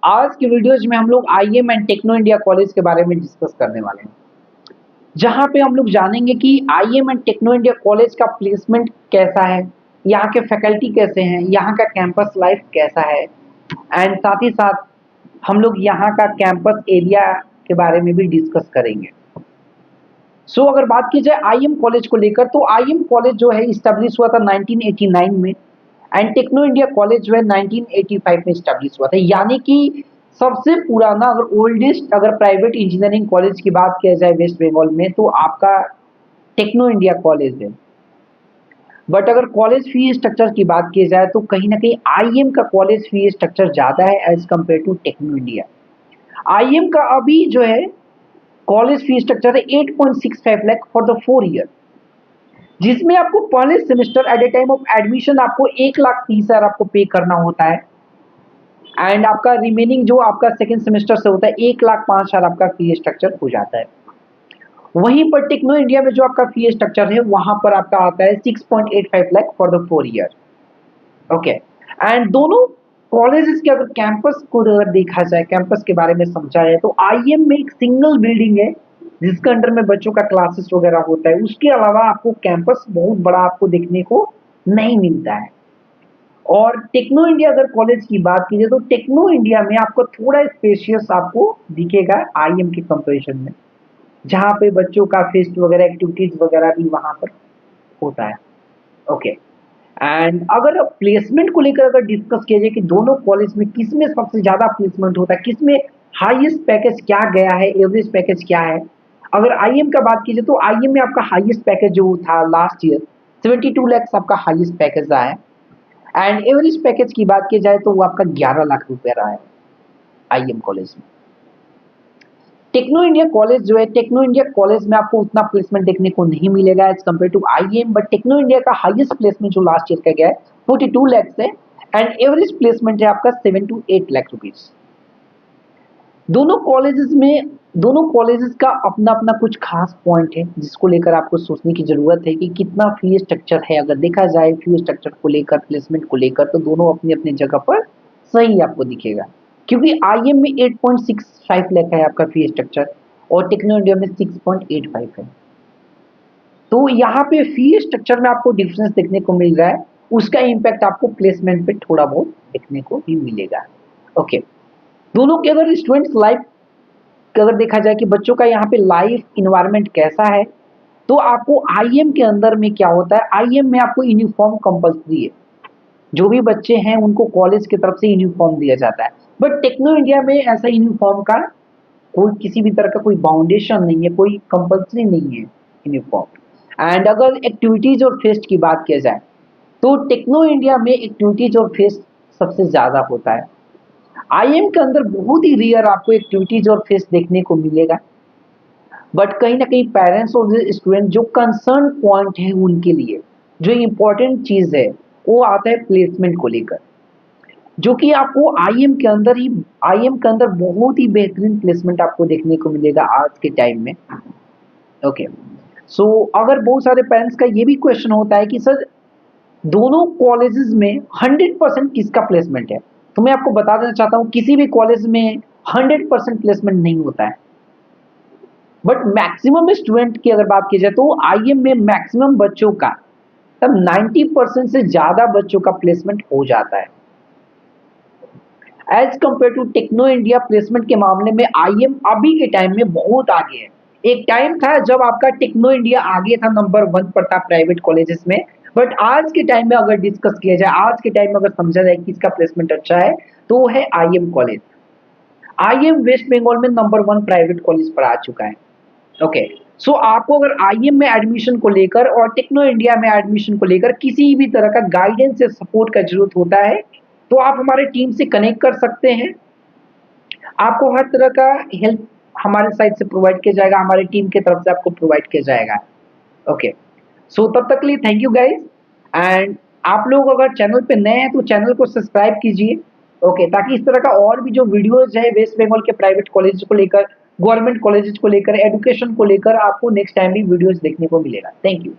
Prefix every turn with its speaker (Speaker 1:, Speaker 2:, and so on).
Speaker 1: आज की वीडियोज में हम लोग IEM and Techno India college के बारे में डिस्कस करने वाले हैं, जहां पे हम लोग जानेंगे कि IEM and Techno India college का प्लेसमेंट कैसा है, यहाँ के फैकल्टी कैसे हैं, यहाँ का कैंपस लाइफ कैसा है, एंड साथ ही साथ हम लोग यहाँ का कैंपस एरिया के बारे में भी डिस्कस करेंगे। सो अगर बात की जाए आईएम कॉलेज को लेकर, तो आईएम कॉलेज जो है इस्टेब्लिश हुआ था 1989 में, एंड टेक्नो इंडिया कॉलेज जो है 1985 में इस्टेब्लिश हुआ था। यानी कि सबसे पुराना, अगर ओल्डेस्ट अगर प्राइवेट इंजीनियरिंग कॉलेज की बात किया जाए वेस्ट बंगाल में, तो आपका टेक्नो इंडिया कॉलेज है। बट अगर कॉलेज फी स्ट्रक्चर की बात की जाए तो कहीं ना कहीं आईएम का कॉलेज फी स्ट्रक्चर ज्यादा है as compare to Techno India. IEM का अभी जो है कॉलेज फी स्ट्रक्चर है 8.65 लाख फॉर द 4 ईयर, जिसमें आपको पहले semester at a time of admission आपको 1,30,000 आपको पे करना होता है, एंड आपका रिमेनिंग जो आपका सेकेंड सेमेस्टर से होता है 1,05,000 आपका फी स्ट्रक्चर हो जाता है। वहीं पर टेक्नो इंडिया में जो आपका फी स्ट्रक्चर है वहां पर आपका आता है 6.85 lakh for the 4 year. Okay, and दोनों कॉलेजेस के अगर कैंपस को अगर देखा जाए, कैंपस के बारे में समझा जाए, तो आईएम में एक सिंगल बिल्डिंग है जिसके अंडर में बच्चों का क्लासेस वगैरह होता है। उसके अलावा आपको कैंपस बहुत बड़ा आपको देखने को नहीं मिलता है। और टेक्नो इंडिया अगर कॉलेज की बात की जाए तो टेक्नो इंडिया में आपको थोड़ा स्पेशियस आपको दिखेगा आईएम के कंपैरिजन में, जहाँ पे बच्चों का फेस्ट वगैरह एक्टिविटीज वगैरह भी वहां पर होता है। ओके, एंड अगर प्लेसमेंट को लेकर अगर डिस्कस किया जाए कि दोनों कॉलेज में किस में सबसे ज्यादा प्लेसमेंट होता है, किस में हाईएस्ट पैकेज क्या गया है, एवरेज पैकेज क्या है, अगर आईएम का बात की जाए तो आईएम में आपका हाईएस्ट पैकेज जो था लास्ट ईयर 72 लाख आपका हाईएस्ट पैकेज रहा है, एंड एवरेज पैकेज की बात की जाए तो वो आपका 11 लाख रुपए रहा है आईएम कॉलेज में। टेक्नो इंडिया कॉलेज जो है, टेक्नो इंडिया कॉलेज में आपको उतना प्लेसमेंट देखने को नहीं मिलेगा as compare to IEM, but Techno India का हाईएस्ट प्लेसमेंट जो लास्ट ईयर का गया है 42 लाख है, एंड एवरेज प्लेसमेंट है आपका 7 to 8 लाख रुपीज। दोनों कॉलेजेस का अपना अपना कुछ खास पॉइंट है जिसको लेकर आपको सोचने की जरूरत है कि कितना फी स्ट्रक्चर है। अगर देखा जाए फी स्ट्रक्चर को लेकर, प्लेसमेंट को लेकर, तो दोनों अपनी अपनी जगह पर सही आपको दिखेगा, क्योंकि आईएम में 8.65 लाख है आपका फी स्ट्रक्चर और टेक्नो इंडिया में 6.85 है। तो यहाँ पे फी स्ट्रक्चर में आपको डिफरेंस देखने को मिल रहा है, उसका इम्पैक्ट आपको प्लेसमेंट पे थोड़ा बहुत देखने को भी मिलेगा। ओके, दोनों के अगर स्टूडेंट्स लाइफ अगर देखा जाए कि बच्चों का यहाँ पे लाइफ इन्वायरमेंट कैसा है, तो आपको आईएम के अंदर में क्या होता है, आईएम में आपको यूनिफॉर्म कंपल्सरी है। जो भी बच्चे हैं उनको कॉलेज की तरफ से यूनिफॉर्म दिया जाता है, बट टेक्नो इंडिया में ऐसा यूनिफॉर्म का कोई किसी भी तरह का कोई बाउंडेशन नहीं है, कोई कंपल्सरी नहीं है यूनिफॉर्म। एंड अगर एक्टिविटीज और फेस्ट की बात किया जाए तो टेक्नो इंडिया में एक्टिविटीज और फेस्ट सबसे ज्यादा होता है। आईएम के अंदर बहुत ही रेयर आपको एक्टिविटीज और फेस्ट देखने को मिलेगा, बट कहीं ना कहीं पेरेंट्स और स्टूडेंट जो कंसर्न पॉइंट है उनके लिए जो इम्पोर्टेंट चीज है वो आता है प्लेसमेंट को लेकर, जो कि आपको आईएम के अंदर बहुत ही बेहतरीन प्लेसमेंट आपको देखने को मिलेगा आज के टाइम में। ओके, सो अगर बहुत सारे पेरेंट्स का ये भी क्वेश्चन होता है कि सर दोनों कॉलेजेस में 100% किसका प्लेसमेंट है, तो मैं आपको बता देना चाहता हूं किसी भी कॉलेज में 100% प्लेसमेंट नहीं होता है, बट मैक्सिमम स्टूडेंट की अगर बात की जाए तो आईएम में मैक्सिमम बच्चों का तब 90% से ज्यादा बच्चों का प्लेसमेंट हो जाता है as compare to Techno India. Placement के मामले में आईएम अभी के टाइम में बहुत आगे है। एक टाइम था जब आपका टेक्नो इंडिया आगे था, नंबर 1 पर था प्राइवेट कॉलेजेस में, बट आज के टाइम में अगर डिस्कस किया जाए, आज के टाइम में अगर समझा जाए कि इसका प्लेसमेंट अच्छा है तो वो है IEM college. IEM West Bengal में नंबर 1 प्राइवेट कॉलेज पर आ चुका है। ओके, सो आपको अगर आईएम में एडमिशन को लेकर और टेक्नो इंडिया में एडमिशन को लेकर किसी भी तरह का गाइडेंस या सपोर्ट का जरूरत होता है तो आप हमारे टीम से कनेक्ट कर सकते हैं। आपको हर तरह का हेल्प हमारे साइड से प्रोवाइड किया जाएगा, हमारी टीम की तरफ से आपको प्रोवाइड किया जाएगा। ओके, सो तब तक के लिए थैंक यू गाइज, एंड आप लोग अगर चैनल पे नए हैं तो चैनल को सब्सक्राइब कीजिए। ओके, ताकि इस तरह का और भी जो वीडियोज है वेस्ट बंगाल के प्राइवेट कॉलेज को लेकर, गवर्नमेंट कॉलेजेस को लेकर, एजुकेशन को लेकर आपको नेक्स्ट टाइम भी वीडियोज देखने को मिलेगा। Thank you.